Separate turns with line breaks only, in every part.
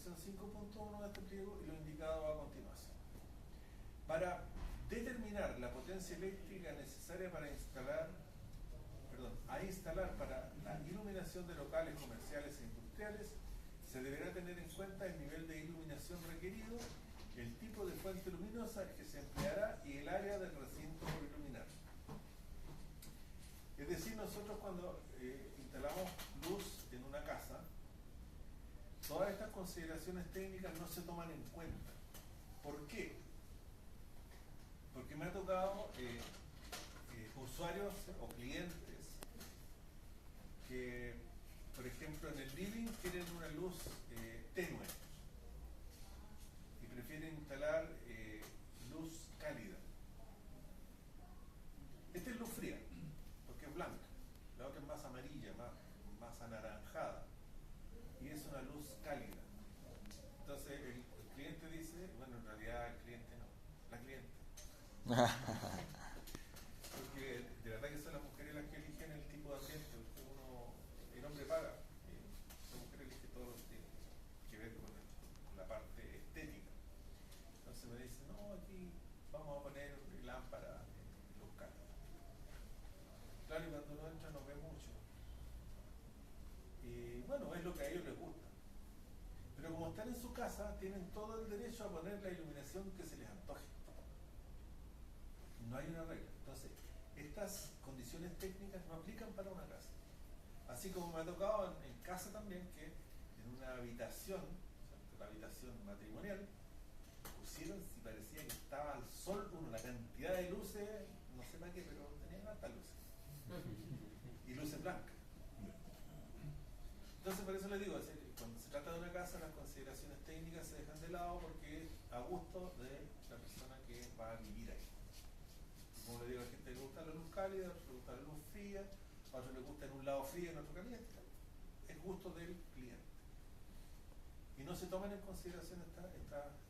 sección 5.1 de este pliego y lo indicado a continuación. Para determinar la potencia eléctrica necesaria para instalar para la iluminación de locales comerciales e industriales, se deberá tener en cuenta el nivel de iluminación requerido, el tipo de fuente luminosa que se empleará y el área del recinto por iluminar. Es decir, nosotros cuando instalamos luz en una casa, todas estas consideraciones técnicas no se toman en cuenta. ¿Por qué? Porque me ha tocado usuarios o clientes que, por ejemplo, en el living quieren una luz tenue y prefieren instalar luz cálida. Esta es luz fría, porque es blanca. La otra es más amarilla, más anaranjada. Y es una luz cálida. Entonces el cliente dice, bueno, en realidad el cliente no, la cliente. Porque de verdad que son las mujeres las que eligen el tipo de ambiente. El hombre paga, la mujer elige todo lo que tiene que ver con la parte estética. Entonces me dice, no, aquí vamos a poner lámpara local. Claro, y cuando uno entra no ve mucho. Y bueno, es lo que a ellos les gusta. Pero como están en su casa, tienen todo el derecho a poner la iluminación que se les antoje. No hay una regla. Entonces, estas condiciones técnicas no aplican para una casa. Así como me ha tocado en casa también, que en una habitación, ¿cierto? La habitación matrimonial, pusieron, si parecía que estaba al sol, la cantidad de luces, no sé para qué, pero tenían hartas luces. Y luces blancas. Entonces, por eso les digo, cuando se trata de una casa, las consideraciones técnicas se dejan de lado porque es a gusto de la persona que va a vivir ahí. Como le digo a la gente, le gusta la luz cálida, a otro le gusta la luz fría, a otro le gusta en un lado frío y en otro caliente. Es gusto del cliente. Y no se toman en consideración estas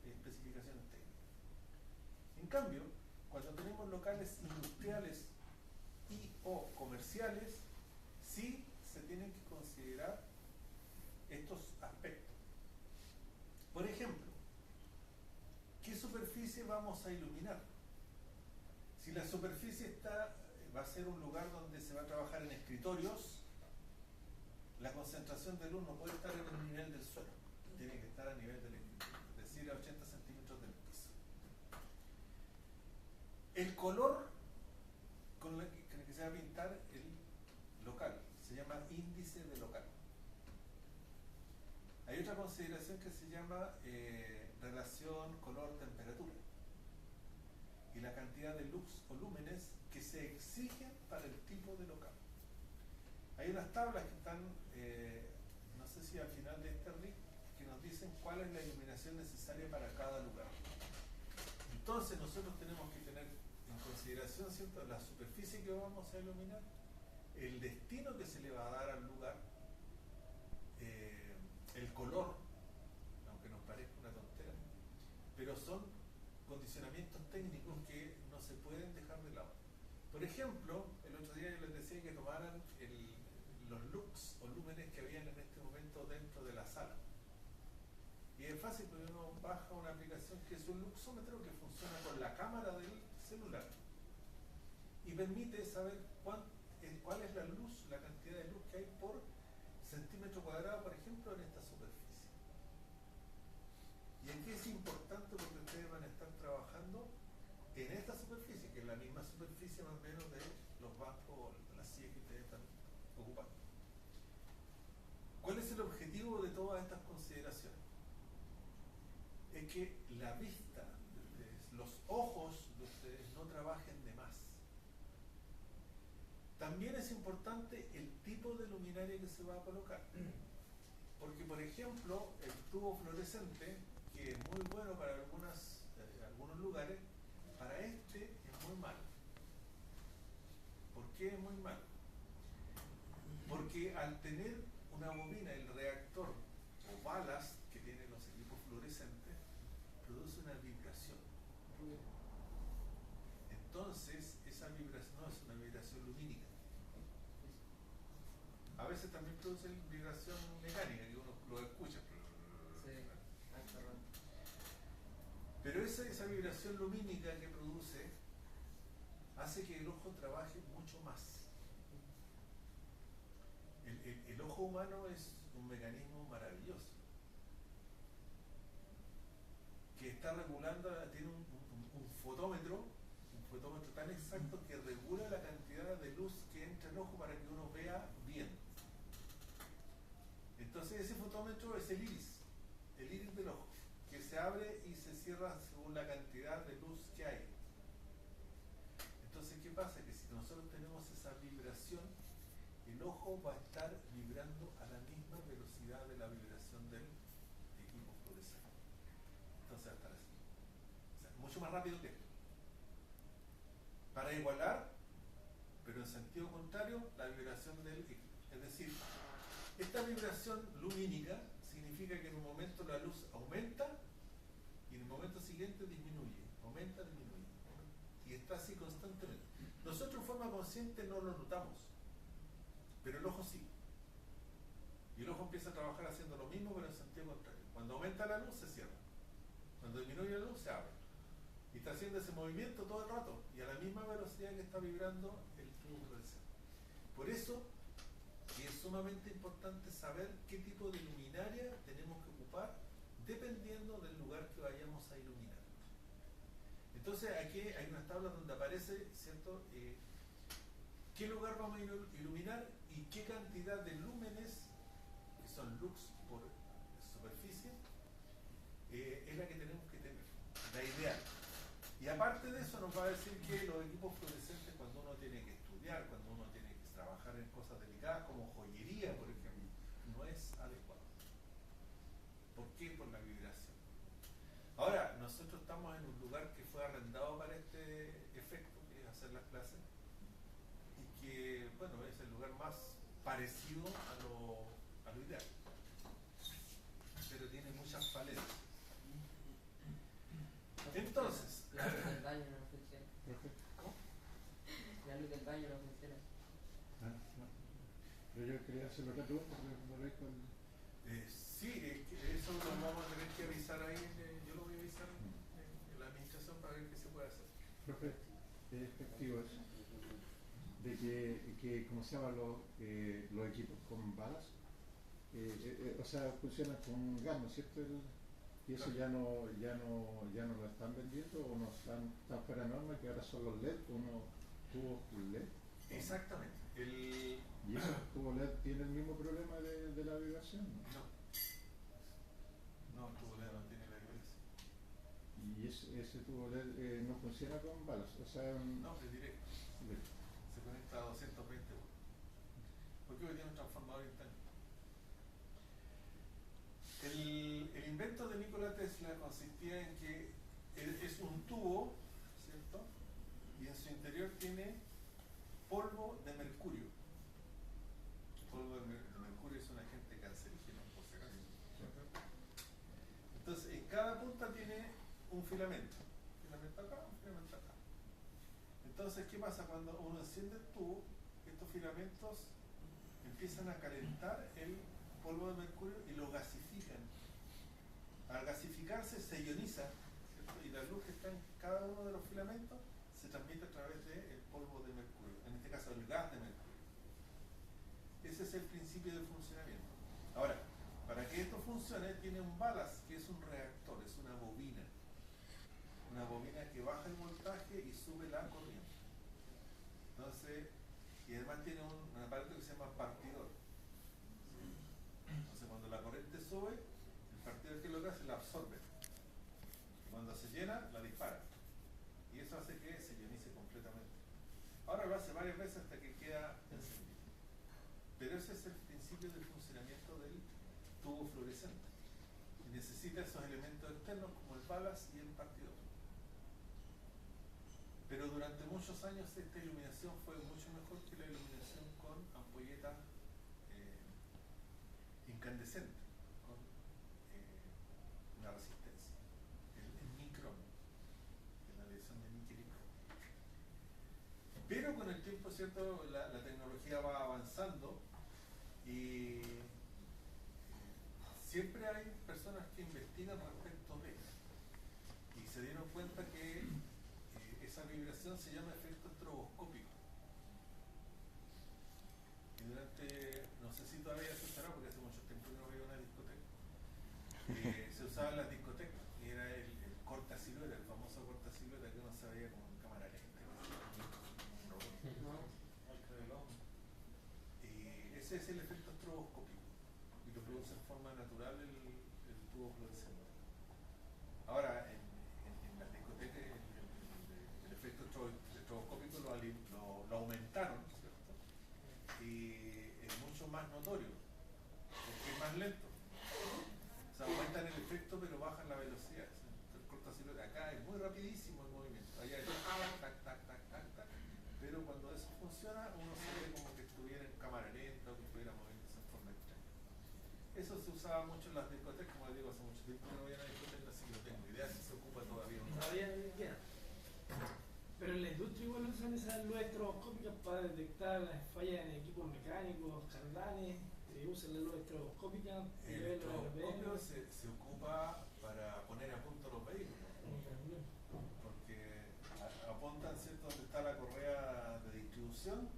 especificaciones técnicas. En cambio, cuando tenemos locales industriales y o comerciales, sí se tienen que considerar estos aspectos. Por ejemplo, ¿qué superficie vamos a iluminar? Si la superficie va a ser un lugar donde se va a trabajar en escritorios, la concentración de luz no puede estar en el nivel del suelo, tiene que estar a nivel del escritorio, es decir, a 80 centímetros del piso. El color con el que se va a pintar el local se llama índice de local. Hay otra consideración que se llama relación color-temperatura y la cantidad de lux o lúmenes que se exigen para el tipo de local. Hay unas tablas que están, no sé si al final de este RIC, que nos dicen cuál es la iluminación necesaria para cada lugar. Entonces nosotros tenemos que tener en consideración, ¿cierto?, la superficie que vamos a iluminar, el destino que se le va a dar al lugar, el color, aunque nos parezca una tontera, pero son condicionamientos técnicos que no se pueden dejar de lado. Por ejemplo, el otro día yo les decía que tomaran los lux o lúmenes que habían en este momento dentro de la sala. Y es fácil porque uno baja una aplicación que es un luxómetro que funciona con la cámara del celular y permite saber cuál es la luz, la cantidad de luz que hay por centímetro cuadrado, por ejemplo, en esta superficie. Y aquí es importante porque ustedes van a estar trabajando en esta superficie, que es la misma superficie más o menos de los bancos o las sillas que ustedes están ocupando. ¿Cuál es el objetivo de todas estas consideraciones? Es que la vista de ustedes, los ojos de ustedes no trabajen de más. También es importante el tipo de luminaria que se va a colocar. Porque, por ejemplo, el tubo fluorescente, que es muy bueno para algunos lugares, para este es muy malo. ¿Por qué es muy malo? Porque al tener una bobina, el reactor o balas que tienen los equipos fluorescentes, produce una vibración. Entonces, esa vibración no es una vibración lumínica. A veces también produce vibración mecánica, que uno lo escucha. Sí. vibración lumínica que produce hace que el ojo trabaje mucho más. El ojo humano es un mecanismo maravilloso que está regulando, tiene un fotómetro tan exacto que regula la cantidad de luz que entra al ojo para que uno vea bien. Entonces ese fotómetro es el iris del ojo, que se abre y se cierra según la cantidad de luz que hay. Entonces, ¿qué pasa? Que si nosotros tenemos esa vibración, el ojo va a estar vibrando a la misma velocidad de la vibración del equipo fluorescente. Entonces va a estar así. O sea, mucho más rápido que esto. Para igualar, pero en sentido contrario, la vibración del equipo. Es decir, esta vibración lumínica significa que en un momento la luz aumenta y en el momento siguiente disminuye, aumenta, disminuye. Y está así constantemente. Nosotros en forma consciente no lo notamos, pero el ojo sí. Y el ojo empieza a trabajar haciendo lo mismo, pero en sentido contrario. Cuando aumenta la luz, se cierra. Cuando disminuye la luz, se abre. Y está haciendo ese movimiento todo el rato, y a la misma velocidad que está vibrando el tubo fluorescente. Por eso es sumamente importante saber qué tipo de luminaria tenemos que ocupar dependiendo del lugar que vayamos a iluminar. Entonces aquí hay unas tablas donde aparece, ¿cierto?, qué lugar vamos a iluminar y qué cantidad de lúmenes, que son lux por superficie, es la que tenemos que tener, la ideal. Y aparte de eso nos va a decir que los equipos fluorescentes, cuando uno tiene que estudiar, cuando uno tiene que trabajar en cosas delicadas como joyería, por ejemplo, no es adecuado. ¿Por qué? Por la vibración. Ahora, nosotros estamos en un lugar que fue arrendado para este efecto, que es hacer las clases, y que, bueno, es el lugar más parecido a lo ideal, pero tiene muchas falencias. Entonces,
la luz del baño no funciona.
¿cómo?
La luz del baño no funciona.
No. Pero yo quería hacer otra pregunta, porque me lo con...
Sí, eso lo vamos a tener que avisar ahí, yo lo voy a avisar en la administración para ver qué se puede hacer.
Profe, es efectivo eso, de que ¿cómo se llaman los equipos con balas? O sea, funcionan con gas, ¿no es cierto? Y eso ya no lo están vendiendo, o no están fuera de norma, que ahora son los LED, unos tubos LED.
Exactamente.
¿Y esos tubos LED tienen el mismo problema de la vibración?
No, el tubo LED no tiene la vibración.
¿Y ese tubo LED no funciona con balas? O sea,
No, es directo. Se conecta a 220 volts. Porque hoy tiene un transformador interno. El invento de Nikola Tesla consistía en que es un tubo, ¿cierto? Y en su interior tiene polvo de mercurio. El polvo de mercurio es un agente cancerígeno, por si acaso. Entonces, en cada punta tiene un filamento. Un filamento acá, un filamento acá. Entonces, ¿qué pasa? Cuando uno enciende el tubo, estos filamentos empiezan a calentar el polvo de mercurio y lo gasifican. Al gasificarse se ioniza, ¿cierto? Y la luz que está en cada uno de los filamentos se transmite a través del polvo de mercurio, en este caso el gas de mercurio. Ese es el principio de funcionamiento. Ahora, para que esto funcione tiene un ballast, que es un reactor, es una bobina que baja el voltaje y sube la corriente. Entonces, y además tiene un aparato que se llama partidor. Entonces, cuando la corriente sube, el partidor, que lo que hace, la absorbe. Y cuando se llena, la dispara. Y eso hace que se ionice completamente. Ahora lo hace varias veces hasta que queda encendido. Pero ese es el principio del funcionamiento del tubo fluorescente. Y necesita esos elementos externos como el ballast y el partidor. Pero durante muchos años esta iluminación fue mucho mejor que la iluminación con ampolleta incandescente, con una resistencia, el micrón, en la lección de níquel y cromo. Pero con el tiempo, ¿cierto?, la tecnología va avanzando y siempre hay personas que investigan respecto de eso. Y se dieron cuenta que esa vibración se llama efecto estroboscópico. Y durante, no sé si todavía se usará, porque hace mucho tiempo que no veo una discoteca, se usaba en las discotecas, y era el cortasilueta, el famoso cortasilueta que uno se veía como en cámara lenta, un robot, al reloj. Y ese es el efecto estroboscópico, y lo produce en forma natural el tubo fluorescente. Ahora, en las discotecas el efecto estroboscópico lo aumentaron, ¿cierto? Y es mucho más notorio, porque es más lento. O sea, aumentan el efecto pero bajan la velocidad. El cortocircuito acá es muy rapidísimo el movimiento. Allá es tac, tac, tac, tac, tac. Pero cuando eso funciona, uno se ve como que estuviera en cámara lenta o que estuviera moviéndose en forma extraña. Eso se usaba mucho en las discotecas, como les digo, hace mucho tiempo que no voy a una discoteca, así que no tengo idea si se ocupa todavía o no.
Todavía queda. Pero en la industria igual usan esas luces estroboscópicas para detectar las fallas en equipos mecánicos, cardanes, usan la luz estroboscópica.
El estroboscopio se ocupa para poner a punto los vehículos, porque apuntan, ¿cierto?, donde está la correa de distribución,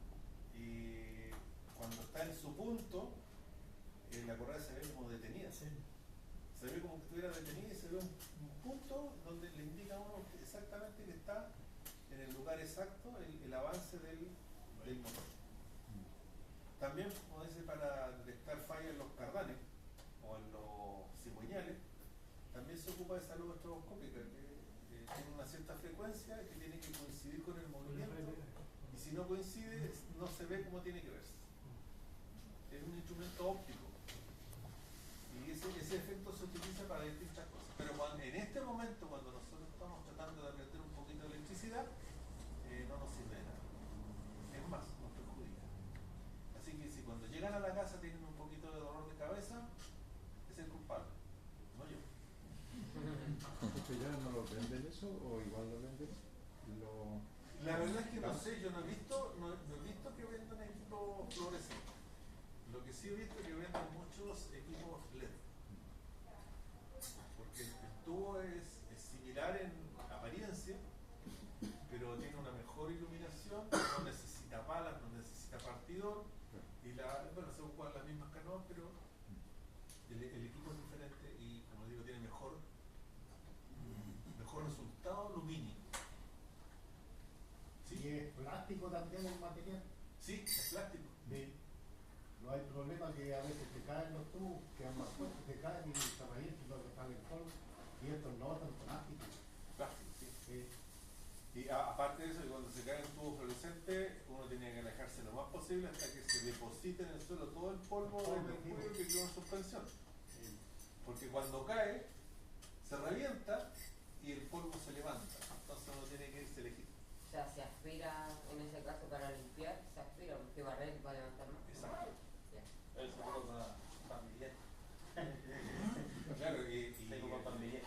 y cuando está en su punto, la correa se ve como detenida.
Sí.
Se ve como que estuviera detenida y se ve un punto donde le indica a uno exactamente que está en el lugar exacto el avance del motor. También, como dice, para detectar fallas en los cardanes o en los cigüeñales, también se ocupa esa luz estroboscópica que tiene una cierta frecuencia que tiene que coincidir con el movimiento, y si no coincide no se ve como tiene que verse. Es un instrumento óptico y ese efecto se utiliza para distintas cosas, pero en este momento, cuando nosotros estamos tratando de aprender un poquito de electricidad, no nos sirve de nada, es más, nos perjudica. Así que si cuando llegan a la casa tienen un poquito de dolor de cabeza, es el culpable, no yo.
¿Ustedes ya no lo venden eso o igual lo venden?
La verdad es que no sé, yo no he visto que vendan equipos fluorescentes. Lo que sí he visto es que venden muchos equipos LED, porque el tubo es similar en apariencia, pero tiene una mejor iluminación, no necesita palas, no necesita partidor, y bueno, se ocupan las mismas canoas, pero el equipo es diferente y, como digo, tiene mejor resultado lumínico. ¿Sí?
¿Y es plástico también el material?
Sí, es plástico.
Sí. No hay problema que a veces te caen los tubos, quedan más fuertes, te caen y se revientan lo que sale el polvo, y estos no son plásticos.
Plástico, sí.
Sí.
Y aparte de eso, cuando se cae un tubo fluorescente, uno tiene que alejarse lo más posible hasta que se deposite en el suelo todo el polvo del mercurio que quedó en suspensión.
Sí.
Porque cuando cae, se revienta y el polvo se levanta. Entonces uno tiene que irse lejito.
O sea, se aspira, en ese caso, para limpiar, se aspira, porque barrer va a levantar más.
Exacto.
Ya.
El seguro para Miguel.
Claro,
Tengo para Miguel.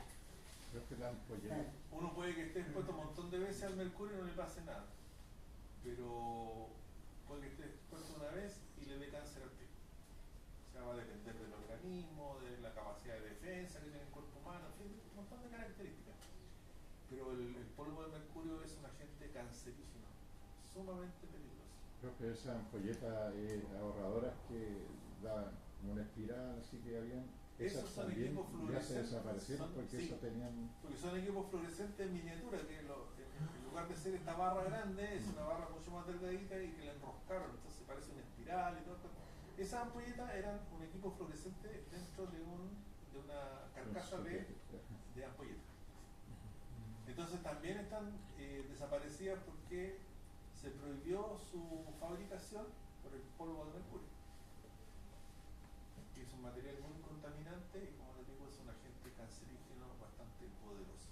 Creo que la ampolleta.
uno puede que esté expuesto un montón de veces al mercurio y no le pase nada, pero puede que esté expuesto una vez y le dé cáncer al tiro. O sea, va a depender del organismo, de la capacidad de defensa que tiene el cuerpo humano, en fin, un montón de características. Pero el polvo de mercurio es un agente cancerígeno, sumamente peligroso.
Creo que esas ampolletas ahorradoras que daban como una espiral, así que habían.
Esos
Esas
son
también
equipos
ya se
fluorescentes,
desaparecieron porque
sí,
eso tenían.
porque son equipos fluorescentes en miniatura, que en lugar de ser esta barra grande, es una barra mucho más delgadita y que la enroscaron, entonces parece una espiral y todo esto. Esas ampolletas eran un equipo fluorescente dentro de una carcasa de ampolletas. Entonces también están desaparecidas porque se prohibió su fabricación por el polvo de mercurio, que es un material muy contaminante y, como les digo, es un agente cancerígeno bastante poderoso.